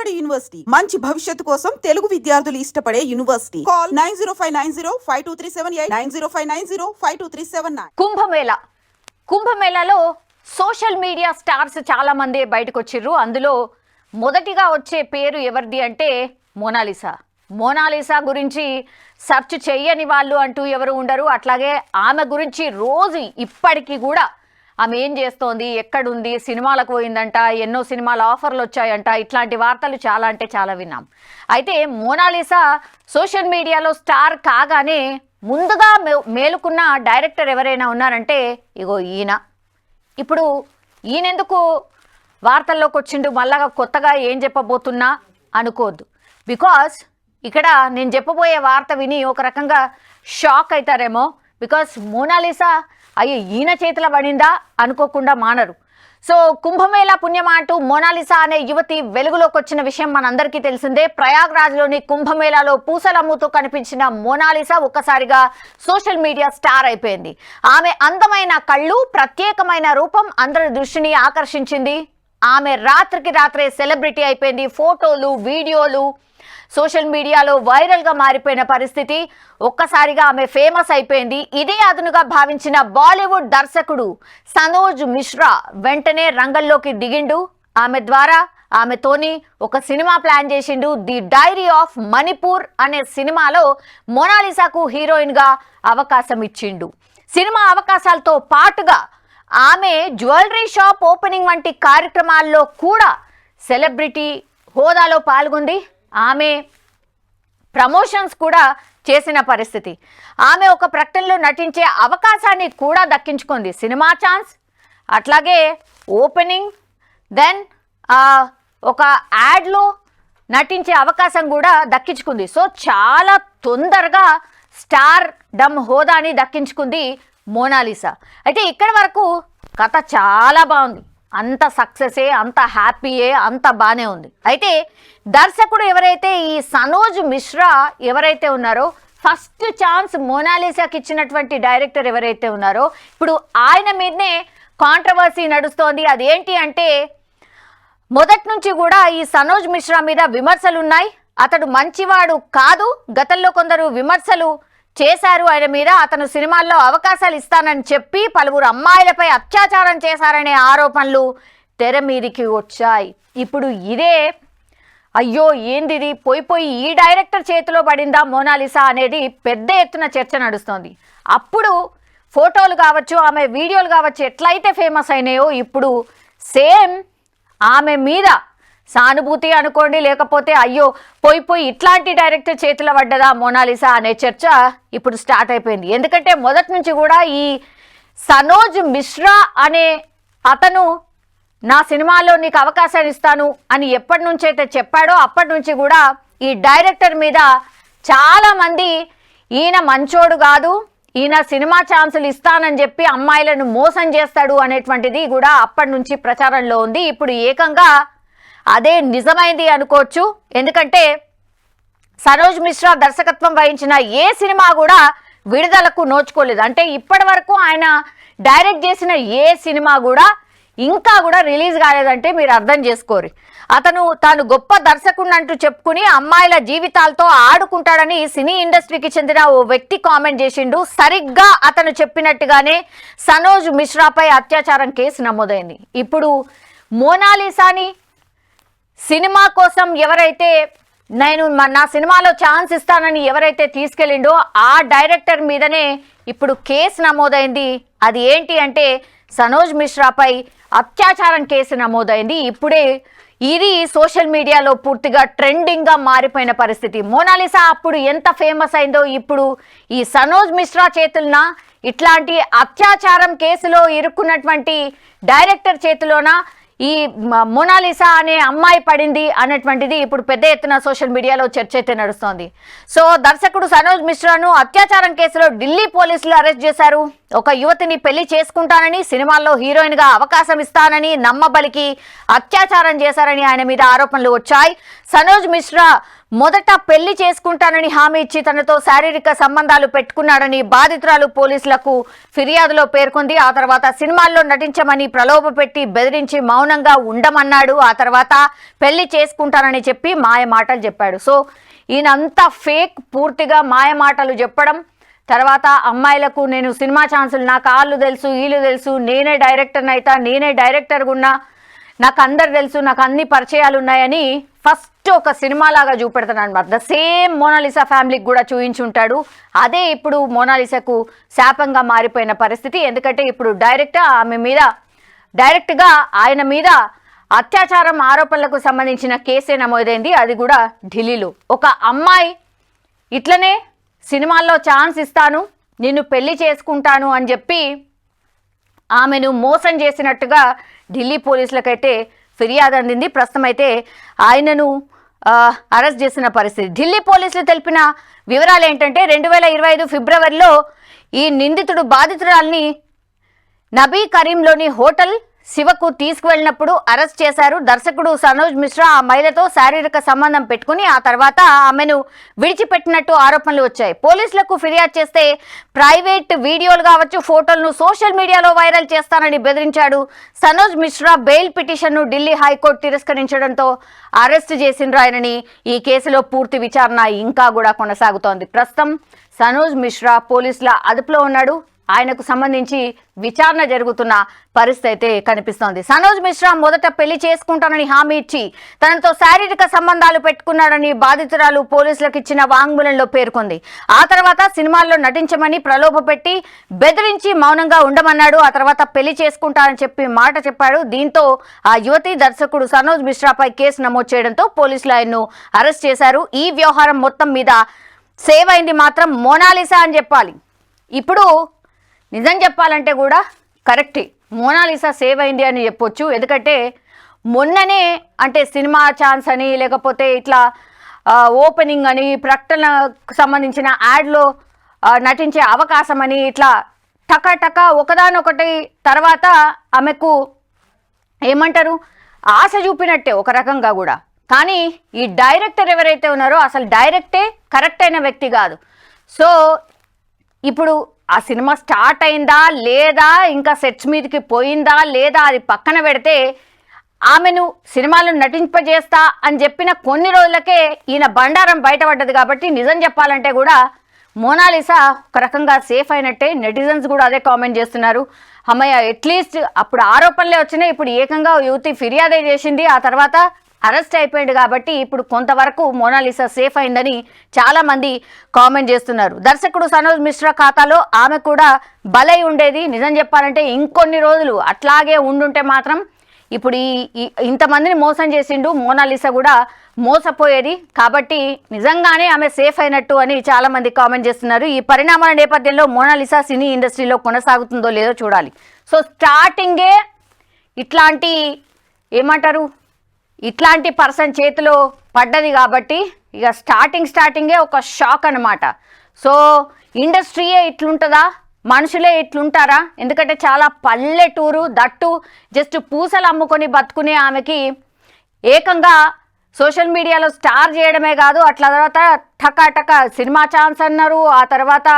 నాడు యూనివర్సిటీ మంచి భవిష్యత్తు కోసం తెలుగు విద్యార్థులు ఇష్టపడే యూనివర్సిటీ. కాల్ 9059052378 9059052379. కుంభమేళాలో సోషల్ మీడియా స్టార్స్ చాలా మంది బయటకు వచ్చిర్రు. అందులో మొదటిగా వచ్చే పేరు ఎవరిది అంటే మోనాలిసా గురించి సెర్చ్ చేయని వాళ్ళు అంటూ ఎవరు ఉండరు. అట్లాగే ఆమె గురించి రోజు ఇప్పటికీ కూడా ఆమె ఏం చేస్తోంది, ఎక్కడుంది, సినిమాలకు పోయిందంట, ఎన్నో సినిమాల ఆఫర్లు వచ్చాయంట, ఇట్లాంటి వార్తలు చాలా అంటే చాలా విన్నాం. అయితే మోనాలిసా సోషల్ మీడియాలో స్టార్ కాగానే ముందుగా మేలుకున్న డైరెక్టర్ ఎవరైనా ఉన్నారంటే ఇగో ఈయన. ఇప్పుడు ఈయనెందుకు వార్తల్లోకి వచ్చిండు, మళ్ళా కొత్తగా ఏం చెప్పబోతున్నా అనుకోవద్దు. బికాస్ ఇక్కడ నేను చెప్పబోయే వార్త విని ఒక రకంగా షాక్ అవుతారేమో. బికాస్ మోనాలిసా అయ్యో ఈయన చేతిలో పడిందా అనుకోకుండా మానరు. సో కుంభమేళా పుణ్యమా అంటూ మోనాలిసా అనే యువతి వెలుగులోకి వచ్చిన విషయం మనందరికీ తెలిసిందే. ప్రయాగ్రాజ్లోని కుంభమేళాలో పూసలమ్ముతూ కనిపించిన మోనాలిసా ఒక్కసారిగా సోషల్ మీడియా స్టార్ అయిపోయింది. ఆమె అందమైన కళ్ళు, ప్రత్యేకమైన రూపం అందరి దృష్టిని ఆకర్షించింది. ఆమె రాత్రికి రాత్రే సెలబ్రిటీ అయిపోయింది. ఫోటోలు, వీడియోలు సోషల్ మీడియాలో వైరల్గా మారిపోయిన పరిస్థితి. ఒక్కసారిగా ఆమె ఫేమస్ అయిపోయింది. ఇదే అదునుగా భావించిన బాలీవుడ్ దర్శకుడు సనోజ్ మిశ్రా వెంటనే రంగంలోకి దిగిండు. ఆమెతోని ఒక సినిమా ప్లాన్ చేసిండు. ది డైరీ ఆఫ్ మణిపూర్ అనే సినిమాలో మోనాలిసాకు హీరోయిన్గా అవకాశం ఇచ్చిండు. సినిమా అవకాశాలతో పాటుగా ఆమె జ్యువెలరీ షాప్ ఓపెనింగ్ వంటి కార్యక్రమాల్లో కూడా సెలబ్రిటీ హోదాలో పాల్గొంది. ఆమె ప్రమోషన్స్ కూడా చేసిన పరిస్థితి. ఆమె ఒక ప్రకటనలో నటించే అవకాశాన్ని కూడా దక్కించుకుంది. సినిమా ఛాన్స్, అట్లాగే ఓపెనింగ్, దెన్ ఒక యాడ్లో నటించే అవకాశం కూడా దక్కించుకుంది. సో చాలా తొందరగా స్టార్ డమ్ హోదాని దక్కించుకుంది మోనాలిసా. అయితే ఇక్కడ వరకు కథ చాలా బాగుంది. అంత సక్సెసే, అంత హ్యాపీయే, అంత బాగానే ఉంది. అయితే దర్శకుడు ఎవరైతే ఈ సనోజ్ మిశ్రా ఎవరైతే ఉన్నారో, ఫస్ట్ ఛాన్స్ మోనాలిసాకి ఇచ్చినటువంటి డైరెక్టర్ ఎవరైతే ఉన్నారో, ఇప్పుడు ఆయన మీదనే కాంట్రవర్సీ నడుస్తోంది. అదేంటి అంటే మొదటి నుంచి కూడా ఈ సనోజ్ మిశ్రా మీద విమర్శలు ఉన్నాయి. అతడు మంచివాడు కాదు, గతంలో కొందరు విమర్శలు చేశారు ఆయన మీద. అతను సినిమాల్లో అవకాశాలు ఇస్తానని చెప్పి పలువురు అమ్మాయిలపై అత్యాచారం చేశారనే ఆరోపణలు తెర మీదికి వచ్చాయి. ఇప్పుడు ఇదే అయ్యో ఏందిది పోయి ఈ డైరెక్టర్ చేతిలో పడిందా మోనాలిసా అనేది పెద్ద ఎత్తున చర్చ నడుస్తోంది. అప్పుడు ఫోటోలు కావచ్చు, ఆమె వీడియోలు కావచ్చు ఎట్లయితే ఫేమస్ అయినాయో, ఇప్పుడు సేమ్ ఆమె మీద సానుభూతి అనుకోండి, లేకపోతే అయ్యో పోయి ఇట్లాంటి డైరెక్టర్ చేతిలో పడ్డదా మోనాలిసా అనే చర్చ ఇప్పుడు స్టార్ట్ అయిపోయింది. ఎందుకంటే మొదటి నుంచి కూడా ఈ సనోజ్ మిశ్రా అనే అతను నా సినిమాలో నీకు అవకాశాలు ఇస్తాను అని ఎప్పటి నుంచి అయితే చెప్పాడో అప్పటి నుంచి కూడా ఈ డైరెక్టర్ మీద చాలా మంది ఈయన మంచోడు కాదు, ఈయన సినిమా ఛాన్సులు ఇస్తానని చెప్పి అమ్మాయిలను మోసం చేస్తాడు అనేటువంటిది కూడా అప్పటి నుంచి ప్రచారంలో ఉంది. ఇప్పుడు ఏకంగా అదే నిజమైంది అనుకోవచ్చు. ఎందుకంటే సనోజ్ మిశ్రా దర్శకత్వం వహించిన ఏ సినిమా కూడా విడుదలకు నోచుకోలేదు. అంటే ఇప్పటి వరకు ఆయన డైరెక్ట్ చేసిన ఏ సినిమా కూడా ఇంకా కూడా రిలీజ్ కాలేదంటే మీరు అర్థం చేసుకోరు. తాను గొప్ప దర్శకుడు అంటూ చెప్పుకుని అమ్మాయిల జీవితాలతో ఆడుకుంటాడని సినీ ఇండస్ట్రీకి చెందిన ఓ వ్యక్తి కామెంట్ చేసిండు. సరిగ్గా అతను చెప్పినట్టుగానే సనోజ్ మిశ్రాపై అత్యాచారం కేసు నమోదైంది. ఇప్పుడు మోనాలిసాని సినిమా కోసం ఎవరైతే నా సినిమాలో ఛాన్స్ ఇస్తానని ఎవరైతే తీసుకెళ్ళిండో ఆ డైరెక్టర్ మీదనే ఇప్పుడు కేసు నమోదైంది. అది ఏంటి అంటే సనోజ్ మిశ్రాపై అత్యాచారం కేసు నమోదైంది. ఇప్పుడే ఇది సోషల్ మీడియాలో పూర్తిగా ట్రెండింగ్గా మారిపోయిన పరిస్థితి. మోనాలిసా అప్పుడు ఎంత ఫేమస్ అయిందో ఇప్పుడు ఈ సనోజ్ మిశ్రా చేతులన ఇట్లాంటి అత్యాచారం కేసులో ఇరుక్కున్నటువంటి డైరెక్టర్ చేతిలోన ఈ మోనాలిసా అనే అమ్మాయి పడింది అన్నటువంటిది ఇప్పుడు పెద్ద ఎత్తున సోషల్ మీడియాలో చర్చ అయితే నడుస్తోంది. సో దర్శకుడు సనోజ్ మిశ్రాను అత్యాచారం కేసులో ఢిల్లీ పోలీసులు అరెస్ట్ చేశారు. ఒక యువతిని పెళ్లి చేసుకుంటానని, సినిమాల్లో హీరోయిన్ గా అవకాశం ఇస్తానని నమ్మబలికి అత్యాచారం చేశారని ఆయన మీద ఆరోపణలు వచ్చాయి. సనోజ్ మిశ్రా మొదట పెళ్లి చేసుకుంటానని హామీ ఇచ్చి తనతో శారీరక సంబంధాలు పెట్టుకున్నాడని బాధితురాలు పోలీసులకు ఫిర్యాదులో పేర్కొంది. ఆ తర్వాత సినిమాల్లో నటించమని ప్రలోభపెట్టి బెదిరించి మౌనంగా ఉండమన్నాడు. ఆ తర్వాత పెళ్లి చేసుకుంటానని చెప్పి మాయ మాటలు చెప్పాడు. సో ఈయనంతా ఫేక్, పూర్తిగా మాయ మాటలు చెప్పడం. తర్వాత అమ్మాయిలకు నేను సినిమా ఛాన్సులు, నాకు వాళ్ళు తెలుసు, వీళ్ళు తెలుసు, నేనే డైరెక్టర్ని అయితా, నేనే డైరెక్టర్గా ఉన్నా, నాకు అందరు తెలుసు, నాకు అన్ని పరిచయాలు ఉన్నాయని ఫస్ట్ ఒక సినిమా లాగా చూపెడతాను అనమాట. ద సేమ్ మోనాలిసా ఫ్యామిలీకి కూడా చూయించుంటాడు. అదే ఇప్పుడు మోనాలిసాకు శాపంగా మారిపోయిన పరిస్థితి. ఎందుకంటే ఇప్పుడు డైరెక్ట్గా ఆయన మీద అత్యాచారం ఆరోపణలకు సంబంధించిన కేసే నమోదైంది. అది కూడా ఢిల్లీలో. ఒక అమ్మాయి ఇట్లనే సినిమాల్లో ఛాన్స్ ఇస్తాను, నిన్ను పెళ్లి చేసుకుంటాను అని చెప్పి ఆమెను మోసం చేసినట్టుగా ఢిల్లీ పోలీసులకైతే ఫిర్యాదు అందింది. ప్రస్తుతం అయితే ఆయనను అరెస్ట్ చేసిన పరిస్థితి. ఢిల్లీ పోలీసులు తెలిపిన వివరాలు ఏంటంటే 2025 ఫిబ్రవరిలో ఈ నిందితుడు బాధితురాల్ని నబీ కరీంలోని హోటల్ శివకు తీసుకువెళ్ళినప్పుడు అరెస్ట్ చేశారు. దర్శకుడు సనోజ్ మిశ్రా ఆ మహిళతో శారీరక సంబంధం పెట్టుకుని ఆ తర్వాత ఆమెను విడిచిపెట్టినట్టు ఆరోపణలు వచ్చాయి. పోలీసులకు ఫిర్యాదు చేస్తే ప్రైవేట్ వీడియోలు కావచ్చు, ఫోటోలను సోషల్ మీడియాలో వైరల్ చేస్తానని బెదిరించాడు. సనోజ్ మిశ్రా బెయిల్ పిటిషన్ను ఢిల్లీ హైకోర్టు తిరస్కరించడంతో అరెస్ట్ చేసిండ్రు ఆయనని. ఈ కేసులో పూర్తి విచారణ ఇంకా కూడా కొనసాగుతోంది. ప్రస్తుతం సనోజ్ మిశ్రా పోలీసుల అదుపులో ఉన్నాడు. ఆయనకు సంబంధించి విచారణ జరుగుతున్న పరిస్థితి అయితే కనిపిస్తోంది. సనోజ్ మిశ్రా మొదట పెళ్లి చేసుకుంటానని హామీ ఇచ్చి తనతో శారీరక సంబంధాలు పెట్టుకున్నాడని బాధితురాలు పోలీసులకు ఇచ్చిన వాంగ్మూలంలో పేర్కొంది. ఆ తర్వాత సినిమాల్లో నటించమని ప్రలోభపెట్టి బెదిరించి మౌనంగా ఉండమన్నాడు. ఆ తర్వాత పెళ్లి చేసుకుంటానని చెప్పి మాట చెప్పాడు. దీంతో ఆ యువతి దర్శకుడు సనోజ్ మిశ్రాపై కేసు నమోదు చేయడంతో పోలీసులు ఆయన్ను అరెస్ట్ చేశారు. ఈ వ్యవహారం మొత్తం మీద సేవ్ అయింది మాత్రం మోనాలిసా అని చెప్పాలి. ఇప్పుడు నిజం చెప్పాలంటే కూడా కరెక్టే, మోనాలిసా సేవ్ అయింది అని చెప్పొచ్చు. ఎందుకంటే మొన్ననే అంటే సినిమా ఛాన్స్ అని, లేకపోతే ఇట్లా ఓపెనింగ్ అని, ప్రకటనకు సంబంధించిన యాడ్లో నటించే అవకాశం అని, ఇట్లా టకా ఒకదానొకటి తర్వాత ఆమెకు ఏమంటారు ఆశ చూపినట్టే ఒక రకంగా కూడా. కానీ ఈ డైరెక్టర్ ఎవరైతే ఉన్నారో అసలు డైరెక్టే కరెక్ట్ అయిన వ్యక్తి కాదు. సో ఇప్పుడు ఆ సినిమా స్టార్ట్ అయిందా లేదా, ఇంకా సెట్స్ మీదకి పోయిందా లేదా, అది పక్కన పెడితే ఆమెను సినిమాలు నటింపజేస్తా అని చెప్పిన కొన్ని రోజులకే ఈయన బండారం బయటపడ్డది. కాబట్టి నిజం చెప్పాలంటే కూడా మోనాలిసా ఒక రకంగా సేఫ్ అయినట్టే. నెటిజన్స్ కూడా అదే కామెంట్ చేస్తున్నారు. అమ్మయ్య, అట్లీస్ట్ అప్పుడు ఆరోపణలే వచ్చినాయి, ఇప్పుడు ఏకంగా యువతి ఫిర్యాదే చేసింది, ఆ తర్వాత అరెస్ట్ అయిపోయింది. కాబట్టి ఇప్పుడు కొంతవరకు మోనాలిసా సేఫ్ అయిందని చాలా మంది కామెంట్ చేస్తున్నారు. దర్శకుడు సనోజ్ మిశ్రా ఖాతాలో ఆమె కూడా బలై ఉండేది. నిజం చెప్పాలంటే ఇంకొన్ని రోజులు అట్లాగే ఉండుంటే మాత్రం ఇప్పుడు ఇంతమందిని మోసం చేసిండు, మోనాలిసా కూడా మోసపోయేది. కాబట్టి నిజంగానే ఆమె సేఫ్ అయినట్టు అని చాలా మంది కామెంట్ చేస్తున్నారు. ఈ పరిణామాల నేపథ్యంలో మోనాలిసా సినీ ఇండస్ట్రీలో కొనసాగుతుందో లేదో చూడాలి. సో స్టార్టింగే ఇట్లాంటి ఏమంటారు ఇట్లాంటి పర్సన్ చేతిలో పడ్డది కాబట్టి ఇక స్టార్టింగే ఒక షాక్ అనమాట. సో ఇండస్ట్రీయే ఇట్లుంటుందా, మనుషులే ఇట్లుంటారా? ఎందుకంటే చాలా పల్లెటూరు, దట్టు జస్ట్ పూసలు అమ్ముకొని బతుకునే ఆమెకి ఏకంగా సోషల్ మీడియాలో స్టార్ చేయడమే కాదు, అట్లా తర్వాత టకా సినిమా ఛాన్స్ అన్నారు. ఆ తర్వాత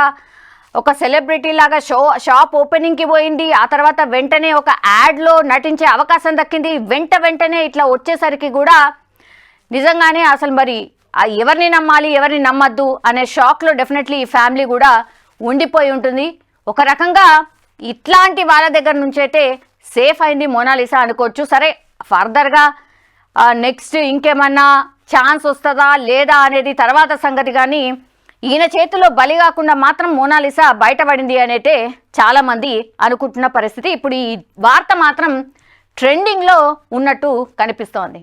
ఒక సెలబ్రిటీ లాగా షాప్ ఓపెనింగ్కి పోయింది. ఆ తర్వాత వెంటనే ఒక యాడ్లో నటించే అవకాశం దక్కింది. వెంటనే ఇట్లా వచ్చేసరికి కూడా నిజంగానే అసలు మరి ఎవరిని నమ్మాలి ఎవరిని నమ్మద్దు అనే షాక్లో డెఫినెట్లీ ఈ ఫ్యామిలీ కూడా ఉండిపోయి ఉంటుంది. ఒక రకంగా ఇట్లాంటి వాళ్ళ దగ్గర నుంచి అయితే సేఫ్ అయింది మోనాలిసా అనుకోవచ్చు. సరే, ఫర్దర్గా నెక్స్ట్ ఇంకేమన్నా ఛాన్స్ వస్తుందా లేదా అనేది తర్వాత సంగతి. కానీ ఈయన చేతిలో బలి కాకుండా మాత్రం మోనాలిసా బయటపడింది అనైతే చాలా మంది అనుకుంటున్న పరిస్థితి. ఇప్పుడు ఈ వార్త మాత్రం ట్రెండింగ్లో ఉన్నట్టు కనిపిస్తోంది.